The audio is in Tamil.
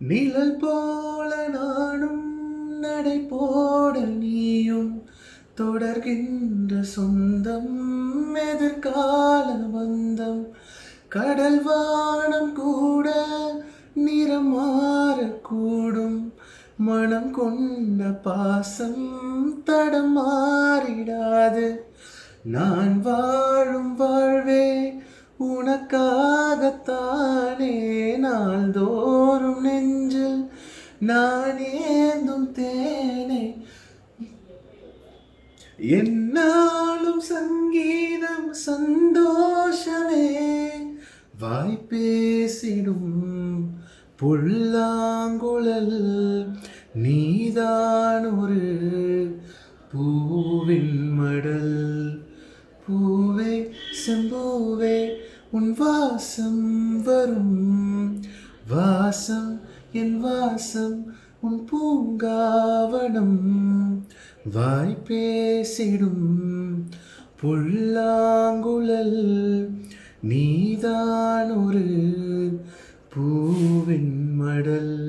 நிழல் போல நானும் நடை போட நீயும் தொடர்கின்ற சொந்தம் எதிர்கால பந்தம் கடல் வானம் கூட நிறம் மாறக்கூடும் மனம் கொண்ட பாசம் தடம் மாறிடாது நான் வாழும் வாழ்வே உனக்காகத்தானே நாள்தோறும் நெஞ்சில் நான் ஏந்தும் தேனே என்னாலும் சங்கீதம் சந்தோஷமே வாய் பேசிடும் புல்லாங்குழல் நீதான் ஒரு பூவின் மடல் பூவே செம்பூவே உன் வாசம் வரும் வாசம் என் வாசம் உன் பூங்காவனம் வாய் பேசிடும் புல்லாங்குழல் நீதான் ஒரு பூவின் மடல்.